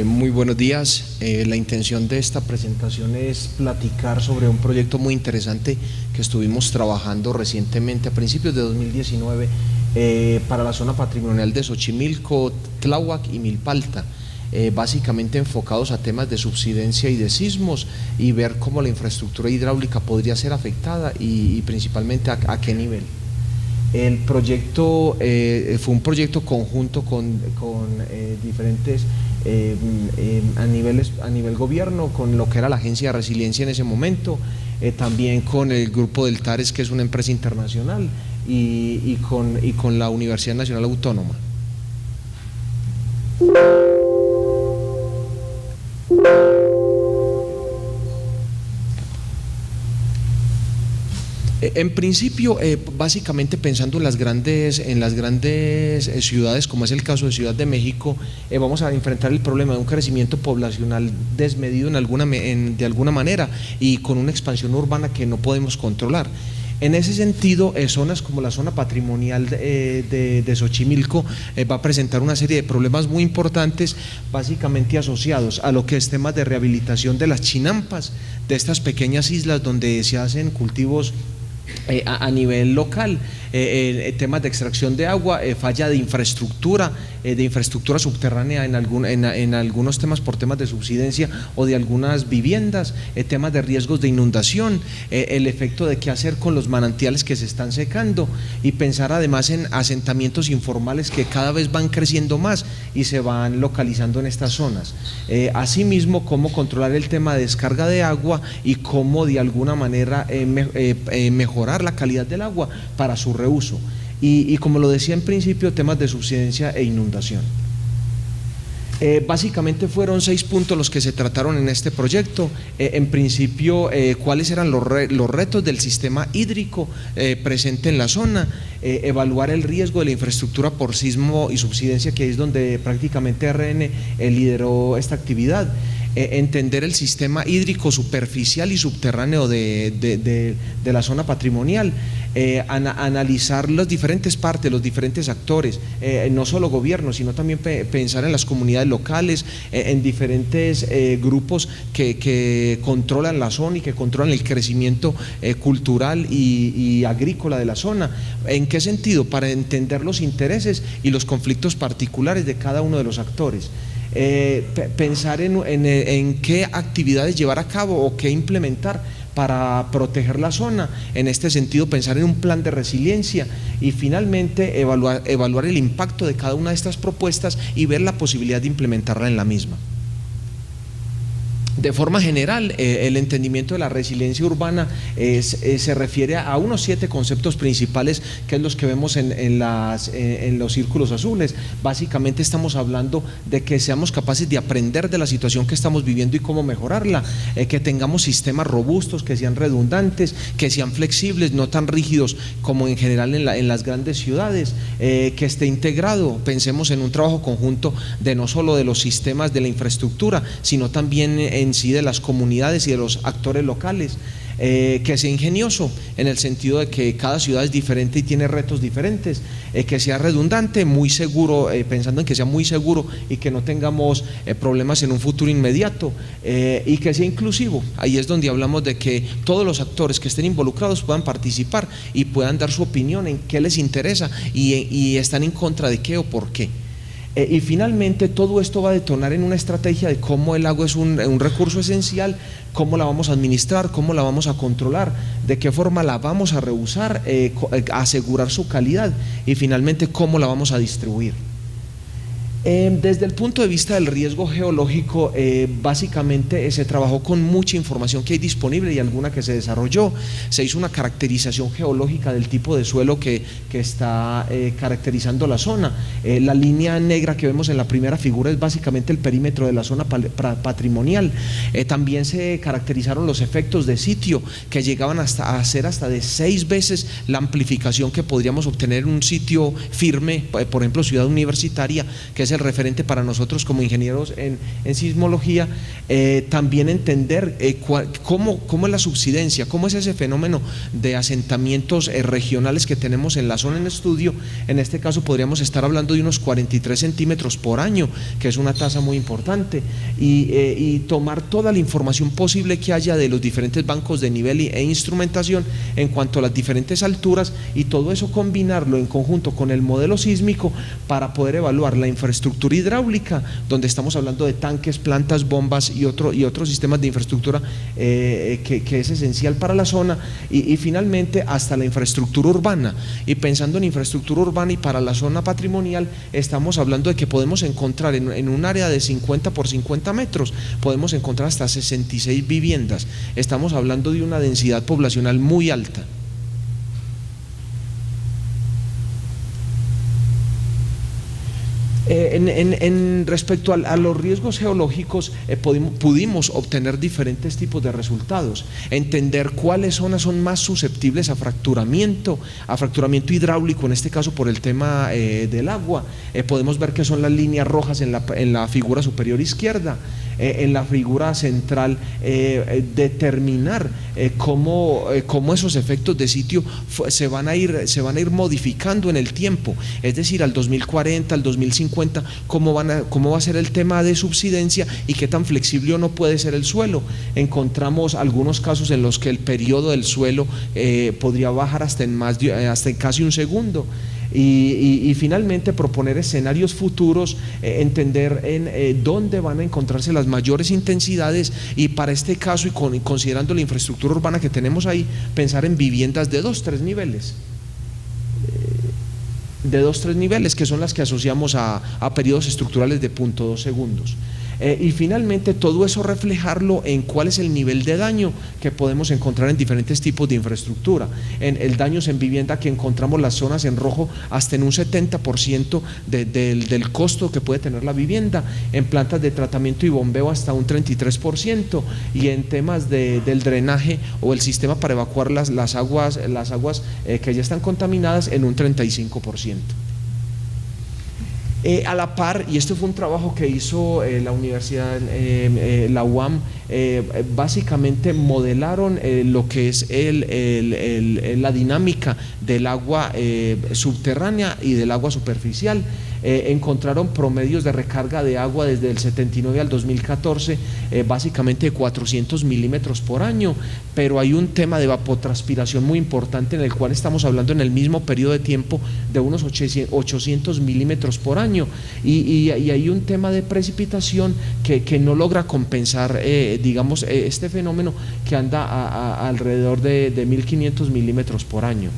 Muy buenos días. La intención de esta presentación es platicar sobre un proyecto muy interesante que estuvimos trabajando recientemente a principios de 2019 para la zona patrimonial de Xochimilco, Tláhuac y Milpalta, básicamente enfocados a temas de subsidencia y de sismos y ver cómo la infraestructura hidráulica podría ser afectada y principalmente a qué nivel. El proyecto fue un proyecto conjunto con diferentes a nivel gobierno, con lo que era la Agencia de Resiliencia en ese momento, también con el grupo del TARES, que es una empresa internacional, y con la Universidad Nacional Autónoma. En principio, básicamente pensando en las grandes ciudades, como es el caso de Ciudad de México, vamos a enfrentar el problema de un crecimiento poblacional desmedido de alguna manera y con una expansión urbana que no podemos controlar. En ese sentido, zonas como la zona patrimonial de Xochimilco va a presentar una serie de problemas muy importantes, básicamente asociados a lo que es temas de rehabilitación de las chinampas, de estas pequeñas islas donde se hacen cultivos a nivel local, temas de extracción de agua, falla de infraestructura subterránea en algunos temas por temas de subsidencia o de algunas viviendas, temas de riesgos de inundación, el efecto de qué hacer con los manantiales que se están secando, y pensar además en asentamientos informales que cada vez van creciendo más y se van localizando en estas zonas. Asimismo, cómo controlar el tema de descarga de agua y cómo de alguna manera mejorar la calidad del agua para su reuso. Y como lo decía en principio, temas de subsidencia e inundación. Básicamente fueron 6 puntos los que se trataron en este proyecto. En principio, cuáles eran los retos del sistema hídrico presente en la zona, evaluar el riesgo de la infraestructura por sismo y subsidencia, que es donde prácticamente RN lideró esta actividad. Entender el sistema hídrico superficial y subterráneo de la zona patrimonial, analizar las diferentes partes, los diferentes actores, no solo gobierno, sino también pensar en las comunidades locales, en diferentes grupos que controlan la zona y que controlan el crecimiento cultural y agrícola de la zona. ¿En qué sentido? Para entender los intereses y los conflictos particulares de cada uno de los actores. Pensar en qué actividades llevar a cabo o qué implementar para proteger la zona. En este sentido, pensar en un plan de resiliencia y finalmente evaluar el impacto de cada una de estas propuestas y ver la posibilidad de implementarla en la misma. De forma general, el entendimiento de la resiliencia urbana se refiere a unos 7 conceptos principales, que es los que vemos en los círculos azules. Básicamente estamos hablando de que seamos capaces de aprender de la situación que estamos viviendo y cómo mejorarla, que tengamos sistemas robustos, que sean redundantes, que sean flexibles, no tan rígidos como en general en las grandes ciudades, que esté integrado. Pensemos en un trabajo conjunto de no solo de los sistemas de la infraestructura, sino también en sí de las comunidades y de los actores locales, que sea ingenioso en el sentido de que cada ciudad es diferente y tiene retos diferentes, que sea redundante, muy seguro, pensando en que sea muy seguro y que no tengamos problemas en un futuro inmediato, y que sea inclusivo. Ahí es donde hablamos de que todos los actores que estén involucrados puedan participar y puedan dar su opinión en qué les interesa y están en contra de qué o por qué. Y finalmente todo esto va a detonar en una estrategia de cómo el agua es un recurso esencial, cómo la vamos a administrar, cómo la vamos a controlar, de qué forma la vamos a reusar, asegurar su calidad y finalmente cómo la vamos a distribuir. Desde el punto de vista del riesgo geológico, básicamente se trabajó con mucha información que hay disponible y alguna que se desarrolló. Se hizo una caracterización geológica del tipo de suelo que está caracterizando la zona. La línea negra que vemos en la primera figura es básicamente el perímetro de la zona patrimonial. También se caracterizaron los efectos de sitio, que llegaban a ser hasta de 6 veces la amplificación que podríamos obtener en un sitio firme, por ejemplo Ciudad Universitaria, que es el referente para nosotros como ingenieros en sismología, también entender cómo es la subsidencia, cómo es ese fenómeno de asentamientos regionales que tenemos en la zona en estudio. En este caso podríamos estar hablando de unos 43 centímetros por año, que es una tasa muy importante, y tomar toda la información posible que haya de los diferentes bancos de nivel e instrumentación en cuanto a las diferentes alturas, y todo eso combinarlo en conjunto con el modelo sísmico para poder evaluar la infraestructura hidráulica, donde estamos hablando de tanques, plantas, bombas y otros sistemas de infraestructura que es esencial para la zona, y finalmente hasta la infraestructura urbana. Y pensando en infraestructura urbana y para la zona patrimonial, estamos hablando de que podemos encontrar en un área de 50 por 50 metros, podemos encontrar hasta 66 viviendas. Estamos hablando de una densidad poblacional muy alta. Respecto a los riesgos geológicos, pudimos obtener diferentes tipos de resultados, entender cuáles zonas son más susceptibles a fracturamiento hidráulico, en este caso por el tema del agua. Podemos ver que son las líneas rojas en la figura superior izquierda. En la figura central, determinar cómo esos efectos de sitio se van a ir modificando en el tiempo, es decir, al 2040, al 2050, cómo va a ser el tema de subsidencia y qué tan flexible o no puede ser el suelo. Encontramos algunos casos en los que el periodo del suelo podría bajar hasta en casi un segundo. Y finalmente proponer escenarios futuros, entender en dónde van a encontrarse las mayores intensidades, y para este caso y considerando la infraestructura urbana que tenemos ahí, pensar en viviendas de 2-3 niveles. De 2-3 niveles, que son las que asociamos a periodos estructurales de 0.2 segundos. Y finalmente todo eso reflejarlo en cuál es el nivel de daño que podemos encontrar en diferentes tipos de infraestructura. En el daños en vivienda, que encontramos las zonas en rojo hasta en un 70% del costo que puede tener la vivienda, en plantas de tratamiento y bombeo hasta un 33%, y en temas del drenaje o el sistema para evacuar las aguas que ya están contaminadas en un 35%. A la par, y esto fue un trabajo que hizo la universidad, la UAM, básicamente modelaron lo que es la dinámica del agua subterránea y del agua superficial. Encontraron promedios de recarga de agua desde el 79 al 2014, básicamente de 400 milímetros por año, pero hay un tema de evapotranspiración muy importante, en el cual estamos hablando en el mismo periodo de tiempo de unos 800 milímetros por año, y hay un tema de precipitación que no logra compensar, digamos, este fenómeno, que anda alrededor de 1.500 milímetros por año.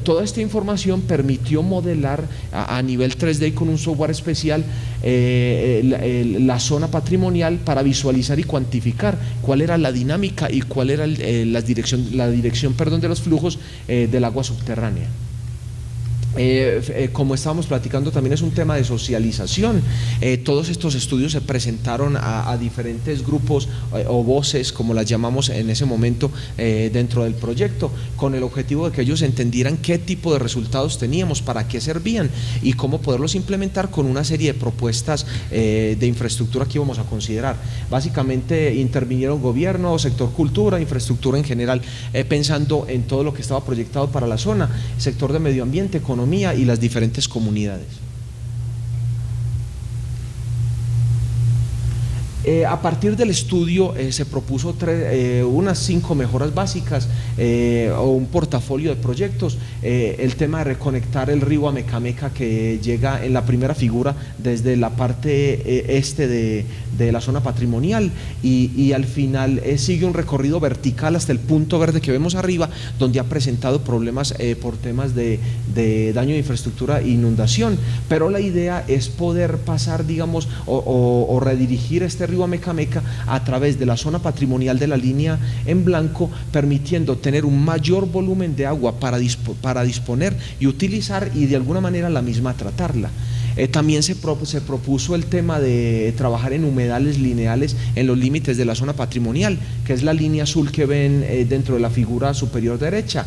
Toda esta información permitió modelar a nivel 3D con un software especial la zona patrimonial, para visualizar y cuantificar cuál era la dinámica y cuál era la dirección de los flujos del agua subterránea. Como estábamos platicando, también es un tema de socialización. Todos estos estudios se presentaron a diferentes grupos o voces, como las llamamos en ese momento, dentro del proyecto, con el objetivo de que ellos entendieran qué tipo de resultados teníamos, para qué servían y cómo poderlos implementar con una serie de propuestas de infraestructura que íbamos a considerar. Básicamente intervinieron gobierno, sector cultura, infraestructura en general, pensando en todo lo que estaba proyectado para la zona, sector de medio ambiente, economía y las diferentes comunidades. A partir del estudio se propuso unas 5 mejoras básicas, o un portafolio de proyectos. El tema de reconectar el río Amecameca, que llega en la primera figura desde la parte este de la zona patrimonial, y al final sigue un recorrido vertical hasta el punto verde que vemos arriba, donde ha presentado problemas por temas de daño de infraestructura e inundación, pero la idea es poder pasar, digamos, o redirigir este río Amecameca a través de la zona patrimonial de la línea en blanco, permitiendo tener un mayor volumen de agua para disponer y utilizar, y de alguna manera la misma tratarla. También se propuso el tema de trabajar en humedales lineales en los límites de la zona patrimonial, que es la línea azul que ven dentro de la figura superior derecha.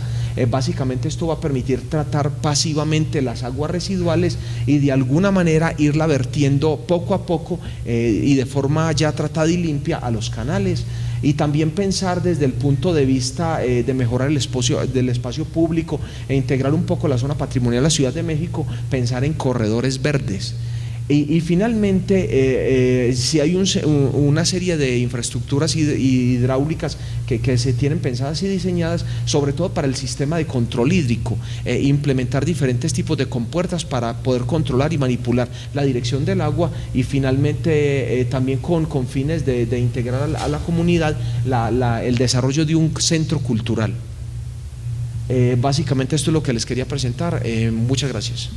Básicamente esto va a permitir tratar pasivamente las aguas residuales y de alguna manera irla vertiendo poco a poco y de forma ya tratada y limpia a los canales. Y también pensar desde el punto de vista de mejorar el espacio público e integrar un poco la zona patrimonial de la Ciudad de México, pensar en corredores verdes. Y finalmente, si hay una serie de infraestructuras hidráulicas que se tienen pensadas y diseñadas, sobre todo para el sistema de control hídrico, implementar diferentes tipos de compuertas para poder controlar y manipular la dirección del agua, y finalmente también con fines de integrar a la comunidad el desarrollo de un centro cultural. Básicamente esto es lo que les quería presentar. Muchas gracias.